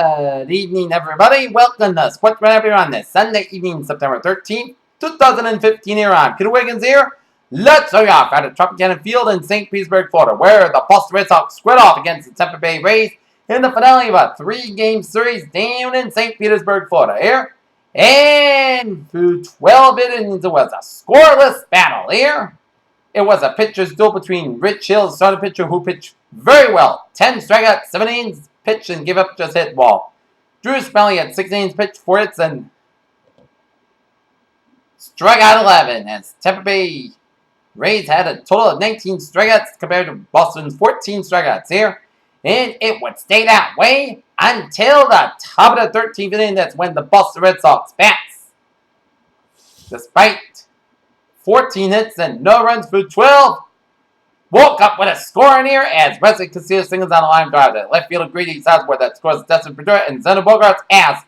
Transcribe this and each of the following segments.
Good evening, everybody. Welcome to Sports Roundup here on this Sunday evening, September 13th, 2015 here on Peter Wiggins here. Let's start off at Tropicana Field in St. Petersburg, Florida, where the Boston Red Sox squared off against the Tampa Bay Rays in the finale of a three-game series down in St. Petersburg, Florida here. And through 12 innings, it was a scoreless battle here. It was a pitcher's duel between Rich Hill, the starting pitcher, who pitched very well. 10 strikeouts, 7 innings pitched, and give up just hit wall. Drew Smalley had 6 innings pitched, 4 hits, and struck out 11. As Tampa Bay Rays had a total of 19 strikeouts compared to Boston's 14 strikeouts here. And it would stay that way until the top of the 13th inning. That's when the Boston Red Sox bats. Despite 14 hits and no runs through 12, woke up with a score in here as Wesley Castillo singles on a line drive to left field of Greedy Southward that scores Dustin Pedroia and Xander Bogaerts as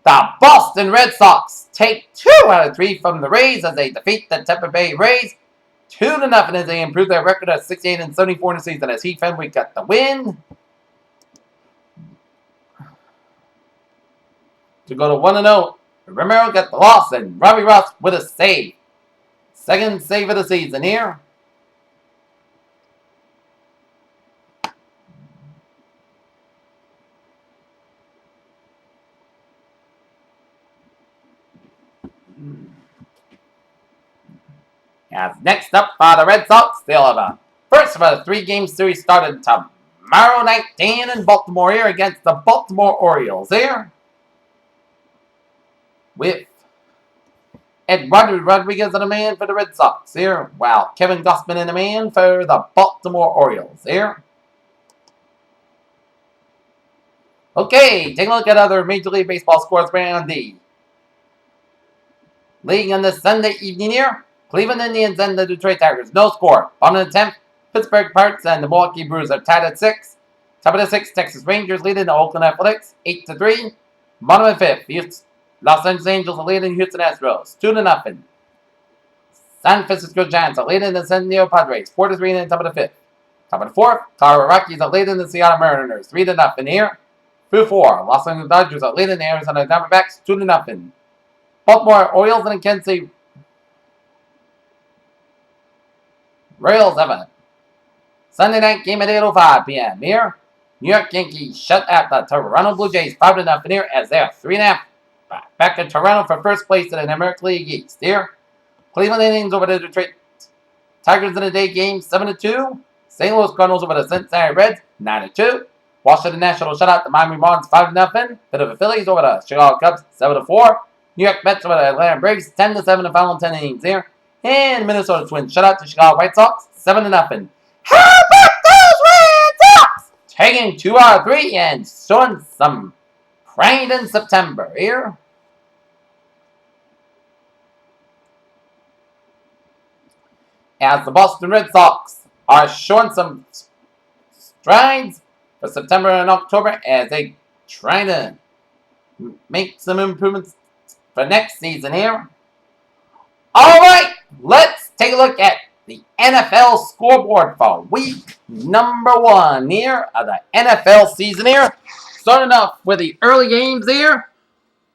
the Boston Red Sox take 2 out of 3 from the Rays as they defeat the Tampa Bay Rays 2-0 as they improve their record of 68 and 74 in the season as Heath Fenwick got the win to go to 1-0. Romero got the loss and Robbie Ross with a save. Second save of the season here. As next up for the Red Sox, they'll have a first of a 3-game series started tomorrow night down in Baltimore here against the Baltimore Orioles here. With Eduardo Rodriguez in a man for the Red Sox here, while Kevin Gossman in a man for the Baltimore Orioles here. Okay, take a look at other Major League Baseball scores around the league on this Sunday evening here. Cleveland Indians and the Detroit Tigers, no score. Bottom of the 10th, Pittsburgh Pirates and the Milwaukee Brewers are tied at 6. Top of the 6th, Texas Rangers leading the Oakland Athletics 8-3. Bottom of the 5th, Los Angeles Angels are leading Houston Astros 2-0. San Francisco Giants are leading the San Diego Padres 4-3 in the top of the 5th. Top of the 4th, Colorado Rockies are leading the Seattle Mariners 3-0 here. Through 4, Los Angeles Dodgers are leading the Arizona Diamondbacks 2-0. Baltimore Orioles and Kansas City Royals have a Sunday night game at 8:05 p.m. here. New York Yankees shut out the Toronto Blue Jays 5-0 here as they are 3.5 back in Toronto for first place in the American League East here. Cleveland Indians over the Detroit Tigers in a day game 7-2. St. Louis Cardinals over the Cincinnati Reds 9-2. Washington Nationals shut out the Miami Marlins 5-0. Philadelphia Phillies over the Chicago Cubs 7-4. New York Mets over the Atlanta Braves 10-7 the final 10 innings here. And Minnesota Twins shut out the Chicago White Sox 7-0. How about those Red Sox? Taking 2 out of 3 and showing some pride in September here. As the Boston Red Sox are showing some strides for September and October as they try to make some improvements for next season here. Alright, let's take a look at the NFL scoreboard for week number 1 here of the NFL season here. Starting off with the early games here.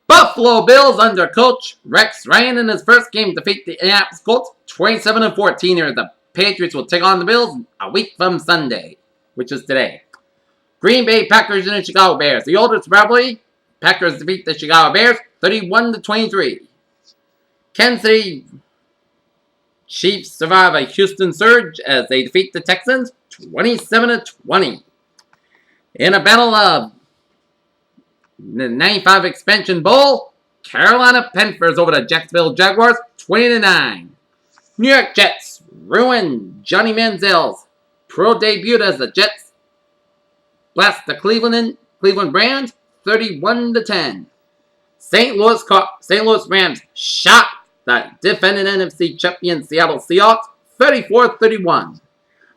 Buffalo Bills under coach Rex Ryan in his first game defeat the Indianapolis Colts 27-14 here. The Patriots will take on the Bills a week from Sunday, which is today. Green Bay Packers and the Chicago Bears. The oldest rivalry, Packers defeat the Chicago Bears 31-23. Kansas City Chiefs survive a Houston surge as they defeat the Texans 27-20. In a battle of the 95 Expansion Bowl, Carolina Panthers over the Jacksonville Jaguars 20-9. New York Jets ruin Johnny Manziel's pro debut as the Jets blast the Cleveland Browns 31-10. St. Louis Rams shot the defending NFC champion Seattle Seahawks 34-31.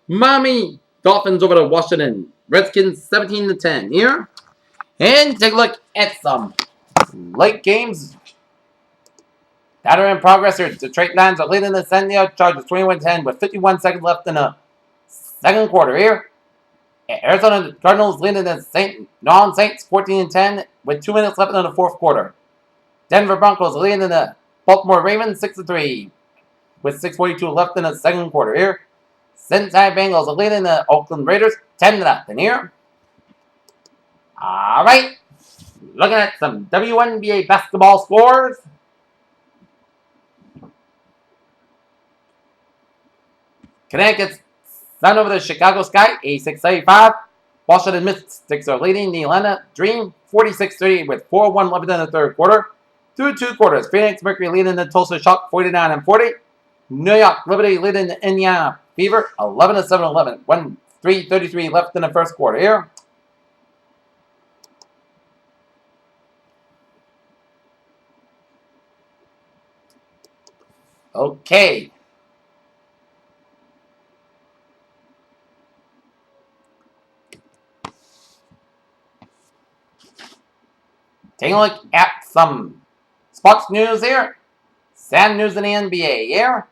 Miami Dolphins over the Washington Redskins 17-10 here. And take a look at some late games that are in progress here. Detroit Lions are leading the San Diego Chargers 21-10 with 51 seconds left in the second quarter here. Arizona Cardinals leading the non-Saints 14-10 with 2 minutes left in the fourth quarter. Denver Broncos leading the Baltimore Ravens 6-3 with 6:42 left in the second quarter here. Cincinnati Bengals leading the Oakland Raiders 10-0 here. All right, looking at some WNBA basketball scores. Connecticut's Sun over the Chicago Sky, 86-85. Washington Mystics are leading the Atlanta Dream 46-30 with 4:01 left in the third quarter. Through 2 quarters, Phoenix Mercury leading the Tulsa Shock 49-40. New York Liberty leading the Indiana Fever 11-7-11. 3:33 left in the first quarter here. Okay. Taking a look at some sports news here. Sad news in the NBA here.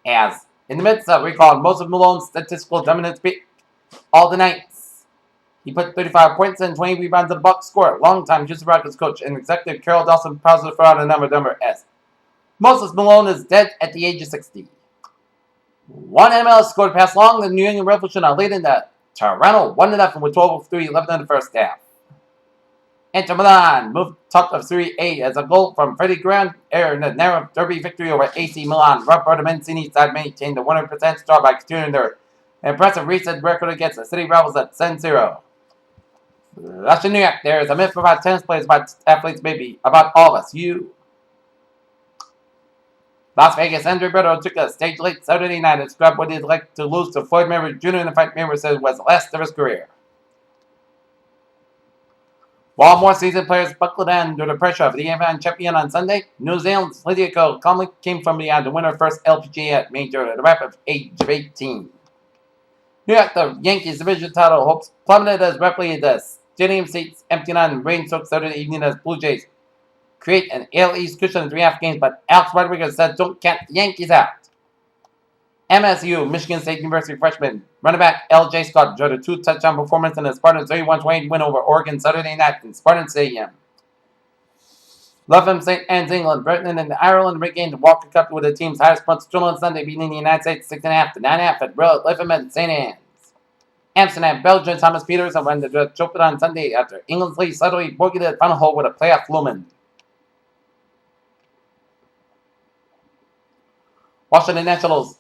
As in the midst of recalling Moses Malone's statistical dominance all the nights. He put 35 points and 20 rebounds in the Bucks score. Longtime Houston Rockets coach and executive Carol Dawson positive for out a number S. Moses Malone is dead at the age of 60. One MLS scored past long. The New England Revolution are leading the Toronto 1-0 with 12:03 left in the first half. Inter Milan moved top of Serie A as a goal from Freddie Grant in a narrow derby victory over AC Milan. Roberto Mancini's side maintained a 100% draw by continuing their impressive recent record against the city rivals at San Siro. Russian New York, there is a myth about tennis players, about athletes, maybe about all of us. You. Las Vegas, Andre Berto took a stage late Saturday night and described what he'd like to lose to Floyd Mayweather Jr. in the fight Mayweather said was the last of his career. While more seasoned players buckled under the pressure of the AFN champion on Sunday, New Zealand's Lydia Ko calmly came from behind to win her first LPGA major at the rapid age of 18. New York, the Yankees division title hopes plummeted as rapidly as stadium seats emptied on rain-soaked Saturday evening as Blue Jays create an AL East cushion in 3.5 games, but Alex Rodriguez said don't count the Yankees out. MSU, Michigan State University freshman running back L.J. Scott enjoyed a 2-touchdown performance in the Spartans' 31-20 win over Oregon Saturday night in Spartan Stadium. Lougham St. Anne's England, Britain, and Ireland regained the Walker Cup with the team's highest points total on Sunday, beating the United States 6.5 to 9.5 at Lougham and St. Anne's. Amsterdam, Belgium, Thomas Peters won the trophy on Sunday after England's lead suddenly bogeyed the final hole with a playoff lumen. Washington Nationals.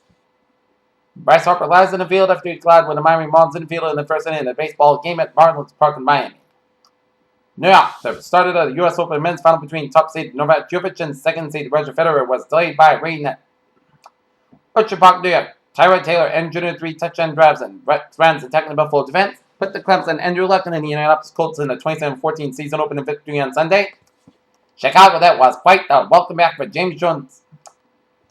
Bryce Harper lies in the field after he collided with the Miami Marlins in the field in the first inning of the baseball game at Marlins Park in Miami. New York, the start of the U.S. Open men's final between top seed Novak Djokovic and second seed Roger Federer was delayed by rain at Orchard Park, New York. Tyrod Taylor engineered 3 touchdown drives and runs attacking the Buffalo defense, put the Clemson Andrew Luck and the Indianapolis Colts in the 27-14 season opening victory on Sunday. Chicago, that was quite the welcome back for James Jones.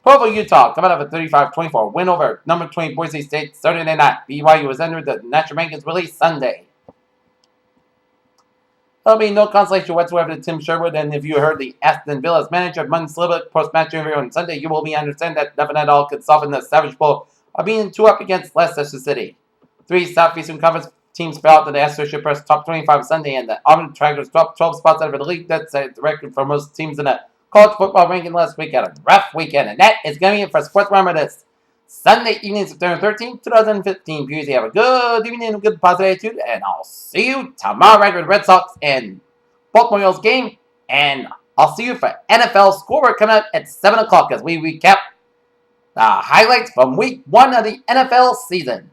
Provo, Utah, coming up a 35-24 win over number 20 Boise State Saturday night. BYU was entered the national rankings release Sunday. There'll be no consolation whatsoever to Tim Sherwood, and if you heard the Aston Villa's manager Munn Slibic post-match interview on Sunday, you will understand that nothing at all could soften the Savage Bowl of being 2 up against Leicester City. 3 Southeastern Conference teams fell out to the Associated Press top 25 Sunday, and the Auburn Tigers dropped 12 spots out of the league. That's the record for most teams in the college football ranking last week. Had a rough weekend, and that is going to be it for Sports Rhymer this Sunday evening, September 13th, 2015. If you have a good evening and a good positive attitude, and I'll see you tomorrow night with Red Sox and Baltimore Orioles game, and I'll see you for NFL Scoreboard coming up at 7 o'clock as we recap the highlights from week 1 of the NFL season.